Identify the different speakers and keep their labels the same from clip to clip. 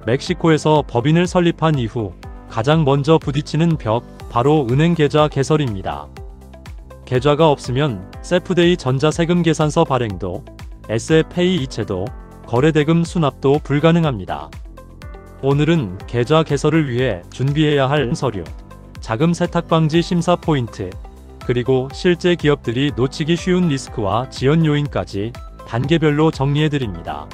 Speaker 1: 멕시코에서 법인을 설립한 이후 가장 먼저 부딪히는 벽, 바로 은행 계좌 개설입니다. 계좌가 없으면 세프데이 전자세금 계산서 발행도, SF페이 이체도, 거래대금 수납도 불가능합니다. 오늘은 계좌 개설을 위해 준비해야 할 서류, 자금 세탁 방지 심사 포인트, 그리고 실제 기업들이 놓치기 쉬운 리스크와 지연 요인까지 단계별로 정리해드립니다.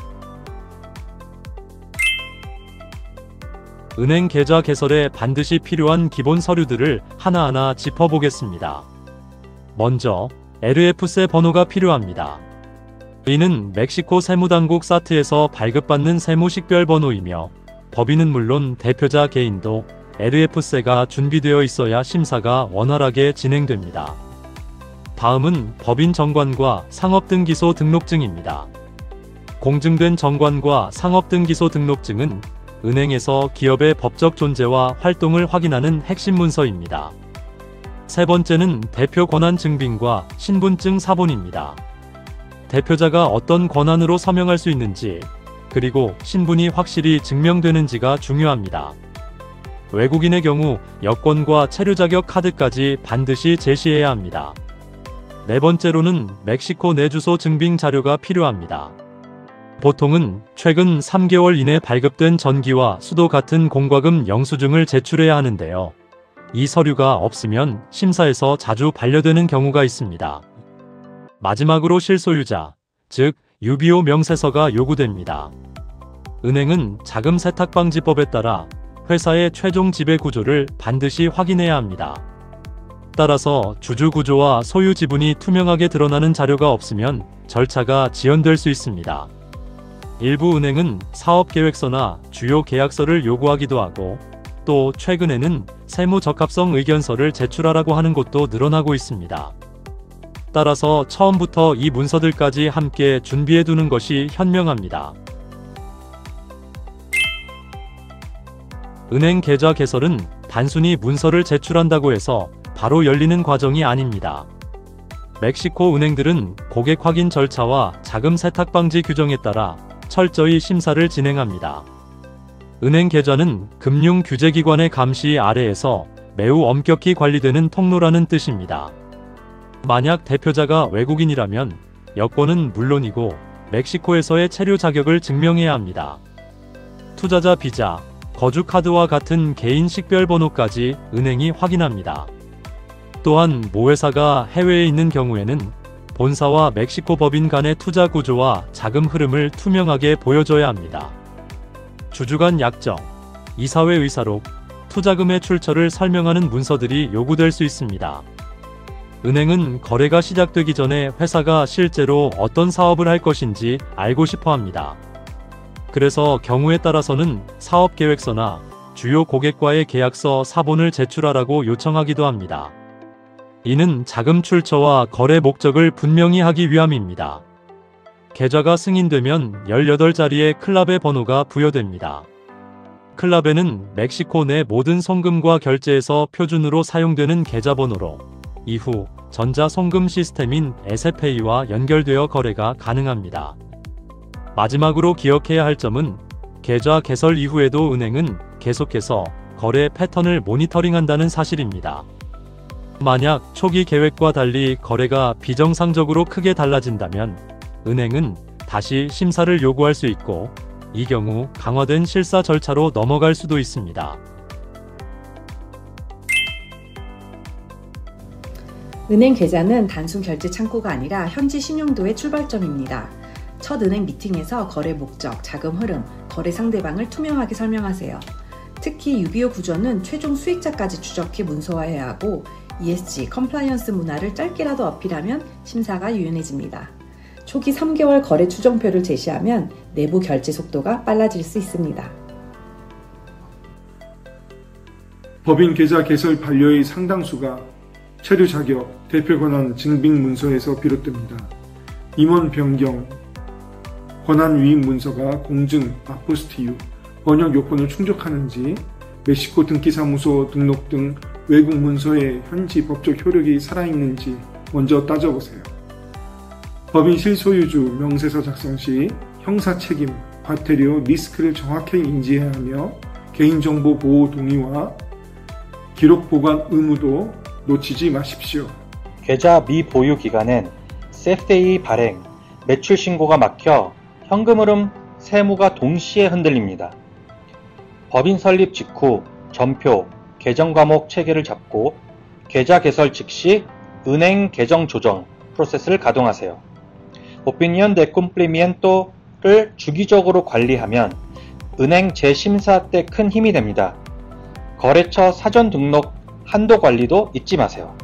Speaker 1: 은행 계좌 개설에 반드시 필요한 기본 서류들을 하나하나 짚어보겠습니다. 먼저 RF세 번호가 필요합니다. 이는 멕시코 세무당국 사트에서 발급받는 세무 식별 번호이며 법인은 물론 대표자 개인도 RF세가 준비되어 있어야 심사가 원활하게 진행됩니다. 다음은 법인 정관과 상업등기소 등록증입니다. 공증된 정관과 상업등기소 등록증은 은행에서 기업의 법적 존재와 활동을 확인하는 핵심 문서입니다. 세 번째는 대표 권한 증빙과 신분증 사본입니다. 대표자가 어떤 권한으로 서명할 수 있는지, 그리고 신분이 확실히 증명되는지가 중요합니다. 외국인의 경우 여권과 체류 자격 카드까지 반드시 제시해야 합니다. 네 번째로는 멕시코 내 주소 증빙 자료가 필요합니다. 보통은 최근 3개월 이내 발급된 전기와 수도 같은 공과금 영수증을 제출해야 하는데요. 이 서류가 없으면 심사에서 자주 반려되는 경우가 있습니다. 마지막으로 실소유자, 즉 유비오 명세서가 요구됩니다. 은행은 자금 세탁방지법에 따라 회사의 최종 지배 구조를 반드시 확인해야 합니다. 따라서 주주 구조와 소유 지분이 투명하게 드러나는 자료가 없으면 절차가 지연될 수 있습니다. 일부 은행은 사업계획서나 주요 계약서를 요구하기도 하고, 또 최근에는 세무적합성 의견서를 제출하라고 하는 곳도 늘어나고 있습니다. 따라서 처음부터 이 문서들까지 함께 준비해두는 것이 현명합니다. 은행 계좌 개설은 단순히 문서를 제출한다고 해서 바로 열리는 과정이 아닙니다. 멕시코 은행들은 고객 확인 절차와 자금 세탁 방지 규정에 따라 철저히 심사를 진행합니다. 은행 계좌는 금융규제기관의 감시 아래에서 매우 엄격히 관리되는 통로라는 뜻입니다. 만약 대표자가 외국인이라면 여권은 물론이고 멕시코에서의 체류 자격을 증명해야 합니다. 투자자 비자, 거주 카드와 같은 개인 식별번호까지 은행이 확인합니다. 또한 모회사가 해외에 있는 경우에는 본사와 멕시코 법인 간의 투자 구조와 자금 흐름을 투명하게 보여줘야 합니다. 주주 간 약정, 이사회 의사록, 투자금의 출처를 설명하는 문서들이 요구될 수 있습니다. 은행은 거래가 시작되기 전에 회사가 실제로 어떤 사업을 할 것인지 알고 싶어 합니다. 그래서 경우에 따라서는 사업계획서나 주요 고객과의 계약서 사본을 제출하라고 요청하기도 합니다. 이는 자금 출처와 거래 목적을 분명히 하기 위함입니다. 계좌가 승인되면 18자리의 클라베 번호가 부여됩니다. 클라베는 멕시코 내 모든 송금과 결제에서 표준으로 사용되는 계좌번호로 이후 전자송금 시스템인 SF페이와 연결되어 거래가 가능합니다. 마지막으로 기억해야 할 점은 계좌 개설 이후에도 은행은 계속해서 거래 패턴을 모니터링한다는 사실입니다. 만약 초기 계획과 달리 거래가 비정상적으로 크게 달라진다면 은행은 다시 심사를 요구할 수 있고, 이 경우 강화된 실사 절차로 넘어갈 수도 있습니다.
Speaker 2: 은행 계좌는 단순 결제 창구가 아니라 현지 신용도의 출발점입니다. 첫 은행 미팅에서 거래 목적, 자금 흐름, 거래 상대방을 투명하게 설명하세요. 특히 유비오 구조는 최종 수익자까지 추적해 문서화해야 하고, ESG, 컴플라이언스 문화를 짧게라도 어필하면 심사가 유연해집니다. 초기 3개월 거래 추정표를 제시하면 내부 결제 속도가 빨라질 수 있습니다.
Speaker 3: 법인 계좌 개설 반려의 상당수가 체류 자격, 대표 권한 증빙 문서에서 비롯됩니다. 임원 변경, 권한 위임 문서가 공증, 아포스티유, 번역 요건을 충족하는지, 멕시코 등기사무소 등록 등 외국 문서의 현지 법적 효력이 살아있는지 먼저 따져보세요. 법인 실소유주 명세서 작성 시 형사 책임, 과태료 리스크를 정확히 인지해야 하며 개인정보 보호 동의와 기록 보관 의무도 놓치지 마십시오.
Speaker 4: 계좌 미보유 기간엔 CFA 발행, 매출 신고가 막혀 현금 흐름, 세무가 동시에 흔들립니다. 법인 설립 직후 전표, 계정 과목 체계를 잡고 계좌 개설 즉시 은행 계정 조정 프로세스를 가동하세요. Opinión de cumplimiento를 주기적으로 관리하면 은행 재심사 때 큰 힘이 됩니다. 거래처 사전 등록 한도 관리도 잊지 마세요.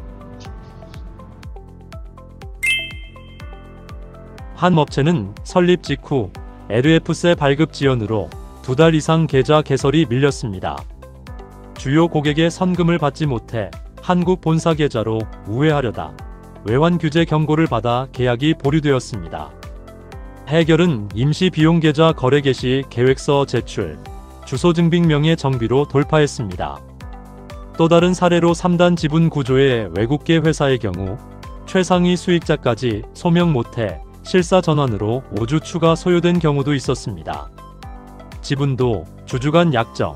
Speaker 1: 한 업체는 설립 직후 LF세 발급 지연으로 2달 이상 계좌 개설이 밀렸습니다. 주요 고객의 선금을 받지 못해 한국 본사 계좌로 우회하려다 외환 규제 경고를 받아 계약이 보류되었습니다. 해결은 임시 비용 계좌 거래 개시 계획서 제출, 주소 증빙 명의 정비로 돌파했습니다. 또 다른 사례로 3단 지분 구조의 외국계 회사의 경우 최상위 수익자까지 소명 못해 실사 전환으로 5주 추가 소요된 경우도 있었습니다. 지분도 주주 간 약정,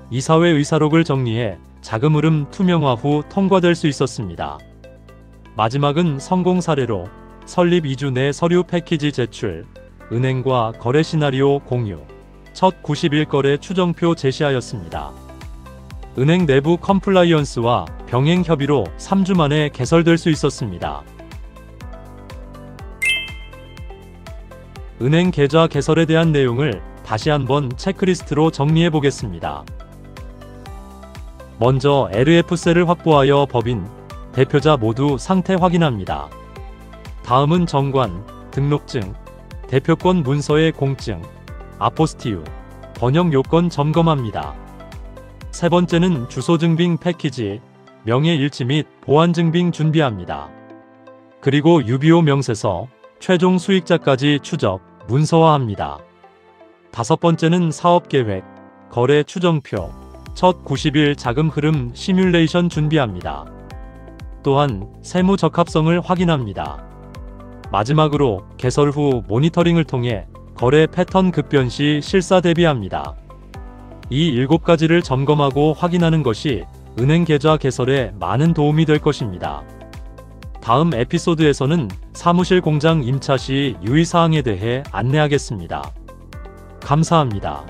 Speaker 1: 이사회 의사록을 정리해 자금 흐름 투명화 후 통과될 수 있었습니다. 마지막은 성공 사례로 설립 2주 내 서류 패키지 제출, 은행과 거래 시나리오 공유, 첫 90일 거래 추정표 제시하였습니다. 은행 내부 컴플라이언스와 병행 협의로 3주 만에 개설될 수 있었습니다. 은행 계좌 개설에 대한 내용을 다시 한번 체크리스트로 정리해 보겠습니다. 먼저 LF세를 확보하여 법인, 대표자 모두 상태 확인합니다. 다음은 정관, 등록증, 대표권 문서의 공증, 아포스티유, 번역 요건 점검합니다. 세 번째는 주소 증빙 패키지, 명예 일치 및 보안 증빙 준비합니다. 그리고 UBO 명세서, 최종 수익자까지 추적, 문서화합니다. 다섯 번째는 사업계획, 거래 추정표, 첫 90일 자금 흐름 시뮬레이션 준비합니다. 또한 세무 적합성을 확인합니다. 마지막으로 개설 후 모니터링을 통해 거래 패턴 급변 시 실사 대비합니다. 이 7가지를 점검하고 확인하는 것이 은행 계좌 개설에 많은 도움이 될 것입니다. 다음 에피소드에서는 사무실 공장 임차 시 유의사항에 대해 안내하겠습니다. 감사합니다.